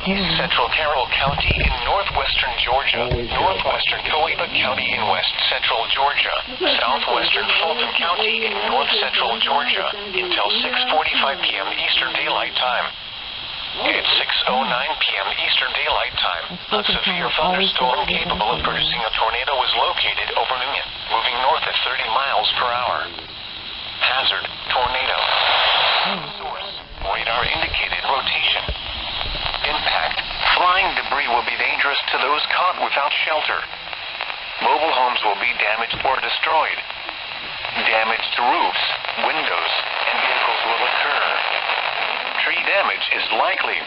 East Central Carroll County in northwestern Georgia, northwestern Coahuila County in west central Georgia, southwestern Fulton County in north central Georgia until 6:45 p.m. Eastern Daylight Time. At 6:09 p.m. Eastern Daylight Time, a severe thunderstorm capable of producing a tornado was located over Newnan, moving north at 30 miles per hour. Hazard, tornado. Source, radar indicated rotation. Impact, flying debris will be dangerous to those caught without shelter. Mobile homes will be damaged or destroyed. Damage to roofs, windows, and vehicles will occur. Tree damage is likely.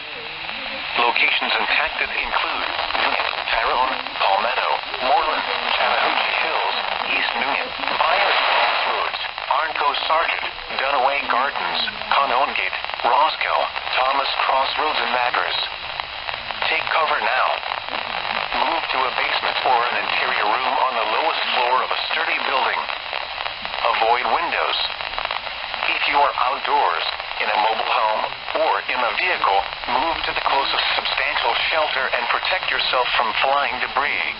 Locations impacted include Newnan, Tyrone, Palmetto, Moreland, Chattahoochee Hills, East Newnan, Byers Crossroads, Arnco Sargent, Dunaway Gardens, Conongate, Roscoe, Thomas Crossroads, and Madras. Take cover now. Move to a basement or an interior room on the lowest floor of a sturdy building. Avoid windows. If you are outdoors, in a mobile home, or in a vehicle, move to the closest substantial shelter and protect yourself from flying debris.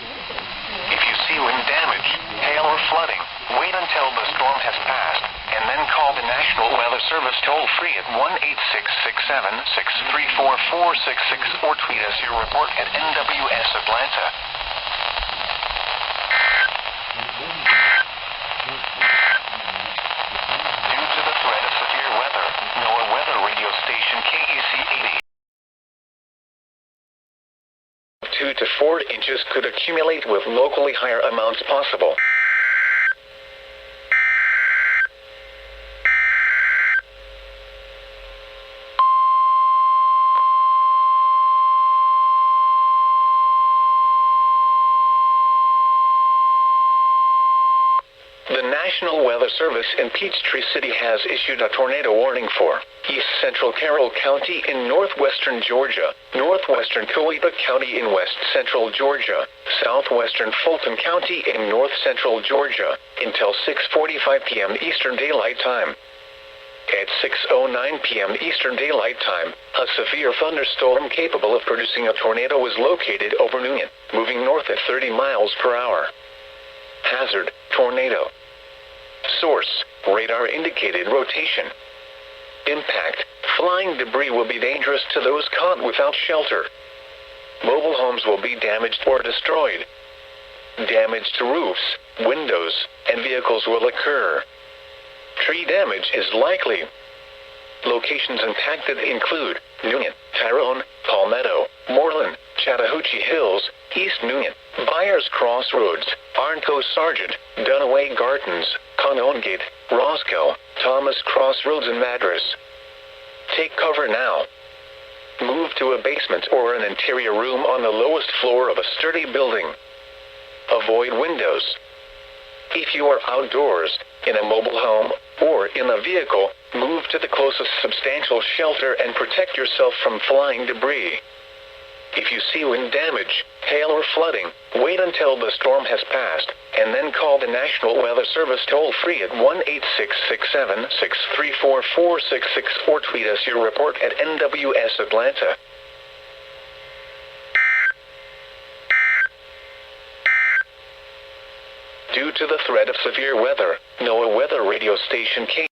If you see wind damage, hail, or flooding, wait until the storm has passed, and then call the National Weather Service toll-free at 1-866-7-634-466 or tweet us your report at NWS Atlanta. Due to the threat of severe weather, NOAA weather radio station KEC 80. 2 to 4 inches could accumulate with locally higher amounts possible. The National Weather Service in Peachtree City has issued a tornado warning for East Central Carroll County in northwestern Georgia, northwestern Coahuila County in west central Georgia, southwestern Fulton County in north central Georgia, until 6:45 p.m. Eastern Daylight Time. At 6:09 p.m. Eastern Daylight Time, a severe thunderstorm capable of producing a tornado was located over Newnan, moving north at 30 miles per hour. Hazard, tornado. Source, radar indicated rotation. Impact, flying debris will be dangerous to those caught without shelter. Mobile homes will be damaged or destroyed. Damage to roofs, windows, and vehicles will occur. Tree damage is likely. Locations impacted include Newnan, Tyrone, Palmetto, Moreland, Chattahoochee Hills, East Newnan, Byers Crossroads, Arnco Sargent, Dunaway Gardens, Conongate, Roscoe, Thomas Crossroads, and Madras. Take cover now. Move to a basement or an interior room on the lowest floor of a sturdy building. Avoid windows. If you are outdoors, in a mobile home, or in a vehicle, move to the closest substantial shelter and protect yourself from flying debris. If you see wind damage, hail, or flooding, wait until the storm has passed, and then call the National Weather Service toll-free at 1-866-7-634-466 or tweet us your report at NWS Atlanta. Due to the threat of severe weather, NOAA weather radio station KEC